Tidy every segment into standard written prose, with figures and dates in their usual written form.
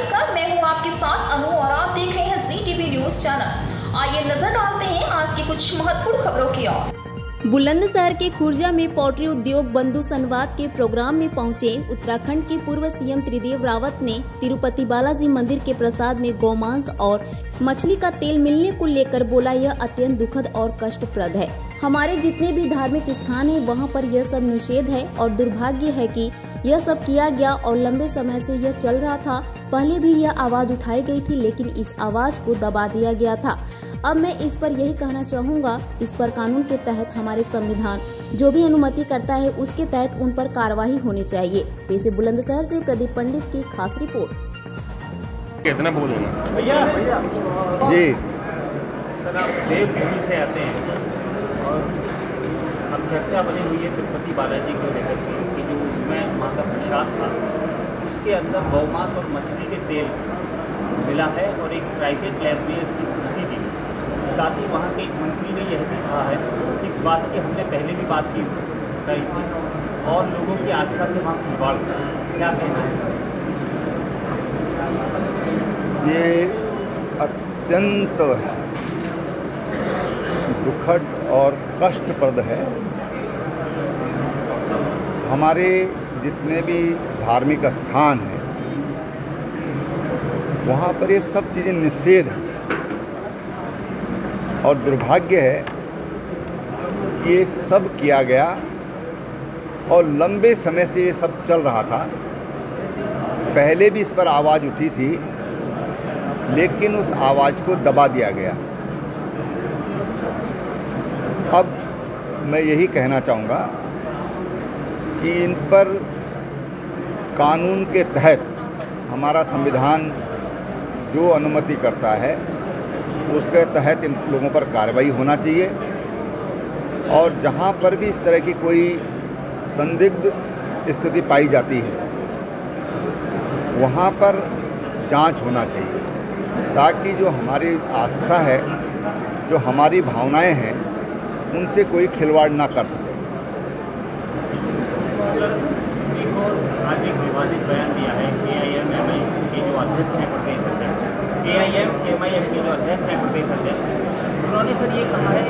नमस्कार, मैं हूं आपके साथ अनु और आप देख रहे हैं जी टीवी न्यूज चैनल। आइए नजर डालते हैं आज की कुछ महत्वपूर्ण खबरों की ओर। बुलंदशहर के खुर्जा में पोल्ट्री उद्योग बंधु संवाद के प्रोग्राम में पहुंचे उत्तराखंड के पूर्व सीएम त्रिदेव रावत ने तिरुपति बालाजी मंदिर के प्रसाद में गौमांस और मछली का तेल मिलने को लेकर बोला, यह अत्यंत दुखद और कष्टप्रद है। हमारे जितने भी धार्मिक स्थान हैं वहां पर यह सब निषेध है और दुर्भाग्य है कि यह सब किया गया और लंबे समय से यह चल रहा था। पहले भी यह आवाज उठाई गई थी लेकिन इस आवाज को दबा दिया गया था। अब मैं इस पर यही कहना चाहूँगा, इस पर कानून के तहत हमारे संविधान जो भी अनुमति करता है उसके तहत उन पर कार्रवाई होनी चाहिए। पेश बुलंदशहर से प्रदीप पंडित की खास रिपोर्ट। कितना बोलेंगे भैया जी? सर, आप देवभूमि से आते हैं और अब चर्चा बनी हुई है तिरुपति बालाजी को लेकर के कि जो उसमें वहाँ का प्रसाद था उसके अंदर गौमांस और मछली के तेल मिला है और एक प्राइवेट लैब ने इसकी पुष्टि की। साथ ही वहाँ के एक मंत्री ने यह भी कहा है कि इस बात की हमने पहले भी बात की थी और लोगों की आस्था से वहाँ खिलवाड़ था। क्या कहना है सर? ये अत्यंत दुखद और कष्टप्रद है। हमारे जितने भी धार्मिक स्थान हैं वहाँ पर ये सब चीज़ें निषेध हैं और दुर्भाग्य है कि ये सब किया गया और लंबे समय से ये सब चल रहा था। पहले भी इस पर आवाज़ उठी थी लेकिन उस आवाज़ को दबा दिया गया। अब मैं यही कहना चाहूँगा कि इन पर कानून के तहत हमारा संविधान जो अनुमति करता है उसके तहत इन लोगों पर कार्रवाई होना चाहिए और जहाँ पर भी इस तरह की कोई संदिग्ध स्थिति पाई जाती है वहाँ पर जांच होना चाहिए ताकि जो हमारी आस्था है, जो हमारी भावनाएं हैं, उनसे कोई खिलवाड़ ना कर सके। एक और आज एक विवादित बयान दिया है AIM-MIM के जो अध्यक्ष हैं प्रदेश अध्यक्ष, AIM-MIM के जो अध्यक्ष हैं प्रदेश अध्यक्ष, उन्होंने सर ये कहा है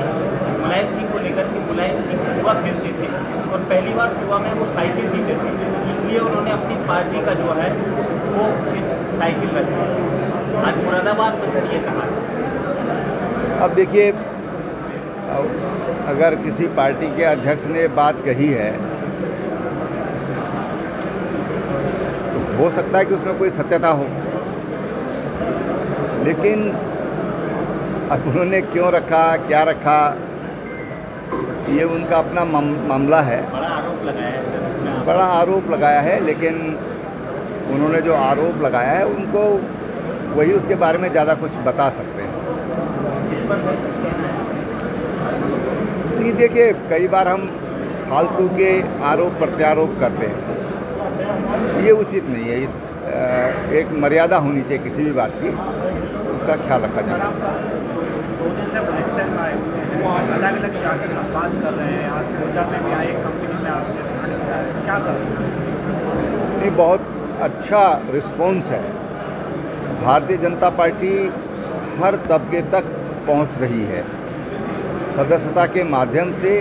मुलायम सिंह को लेकर के मुलायम सिंह जुआ खेलते थे और पहली बार जुआ में वो साइकिल जीते थे, इसलिए उन्होंने अपनी पार्टी का जो है वो साइकिल रखा। आज मुरादाबाद में सर ये कहा है। अब देखिए, अगर किसी पार्टी के अध्यक्ष ने बात कही है तो हो सकता है कि उसमें कोई सत्यता हो, लेकिन अब उन्होंने क्यों रखा, क्या रखा, ये उनका अपना मामला है। बड़ा आरोप लगाया है सर इसमें। बड़ा आरोप लगाया है, लेकिन उन्होंने जो आरोप लगाया है उनको वही उसके बारे में ज़्यादा कुछ बता सकते हैं। इस पर सर कुछ कहना है? नहीं, देखिए, कई बार हम फालतू के आरोप प्रत्यारोप करते हैं, ये उचित नहीं है। इस एक मर्यादा होनी चाहिए किसी भी बात की, उसका ख्याल रखा जाना चाहिए। अलग अलग जाके संवाद कर रहे हैं, आज खुर्जा में भी आए, कंपनी में आप क्या कर रहे हैं? ये बहुत अच्छा रिस्पॉन्स है। भारतीय जनता पार्टी हर तबके तक पहुंच रही है। सदस्यता के माध्यम से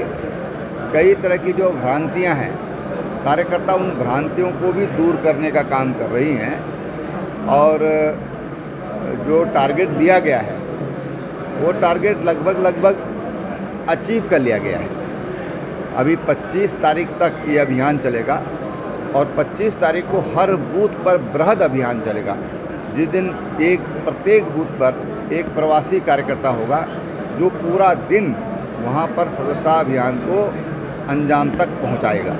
कई तरह की जो भ्रांतियां हैं, कार्यकर्ता उन भ्रांतियों को भी दूर करने का काम कर रही हैं और जो टारगेट दिया गया है वो टारगेट लगभग अचीव कर लिया गया है। अभी 25 तारीख तक ये अभियान चलेगा और 25 तारीख को हर बूथ पर बृहद अभियान चलेगा, जिस दिन प्रत्येक बूथ पर एक प्रवासी कार्यकर्ता होगा जो पूरा दिन वहाँ पर सदस्यता अभियान को अंजाम तक पहुँचाएगा।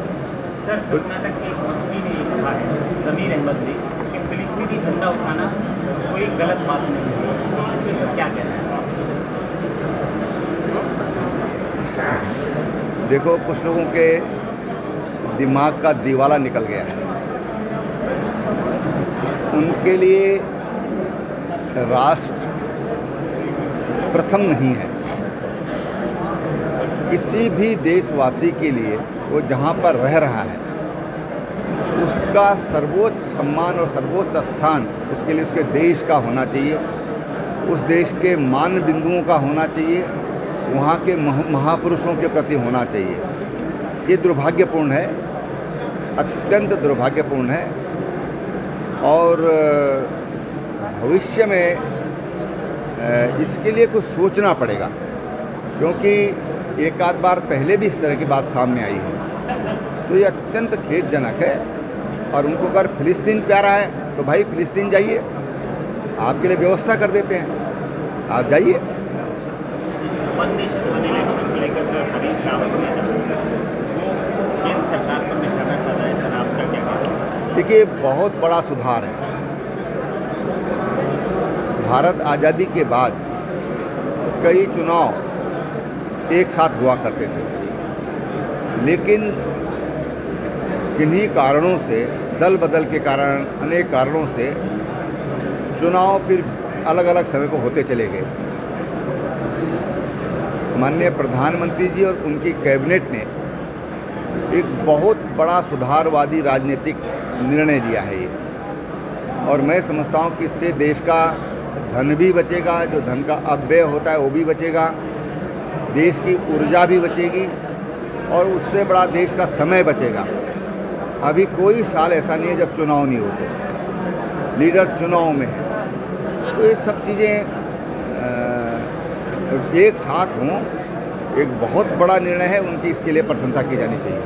सर, कर्नाटक के एक मंत्री ने ये कहा है, समीर अहमद ने, कि फिलिस्तीनी झंडा उठाना कोई गलत बात नहीं है। इस पर सर क्या कहना है? देखो, कुछ लोगों के दिमाग का दिवाला निकल गया है। उनके लिए राष्ट्र प्रथम नहीं है। किसी भी देशवासी के लिए वो जहाँ पर रह रहा है उस उसका सर्वोच्च सम्मान और सर्वोच्च स्थान उसके लिए उसके देश का होना चाहिए, उस देश के मान बिंदुओं का होना चाहिए, वहाँ के महापुरुषों के प्रति होना चाहिए। ये दुर्भाग्यपूर्ण है, अत्यंत दुर्भाग्यपूर्ण है। और भविष्य में इसके लिए कुछ सोचना पड़ेगा, क्योंकि एक आध बार पहले भी इस तरह की बात सामने आई है। तो ये अत्यंत खेदजनक है। और उनको अगर फिलिस्तीन प्यारा है तो भाई फिलिस्तीन जाइए, आपके लिए व्यवस्था कर देते हैं, आप जाइए। वन नेशन वन इलेक्शन को लेकर सर हरीश रावत ने वो केंद्र सरकार पर निशाना साधा है, सर आपका क्या कहना है? देखिए, बहुत बड़ा सुधार है। भारत आज़ादी के बाद कई चुनाव एक साथ हुआ करते थे, लेकिन किन्हीं कारणों से, दल बदल के कारण, अनेक कारणों से चुनाव फिर अलग अलग समय पर होते चले गए। माननीय प्रधानमंत्री जी और उनकी कैबिनेट ने एक बहुत बड़ा सुधारवादी राजनीतिक निर्णय लिया है ये, और मैं समझता हूँ कि इससे देश का धन भी बचेगा, जो धन का अपव्यय होता है वो भी बचेगा, देश की ऊर्जा भी बचेगी, और उससे बड़ा देश का समय बचेगा। अभी कोई साल ऐसा नहीं है जब चुनाव नहीं होते, लीडर चुनाव में है। तो ये सब चीज़ें एक साथ हों, एक बहुत बड़ा निर्णय है, उनकी इसके लिए प्रशंसा की जानी चाहिए।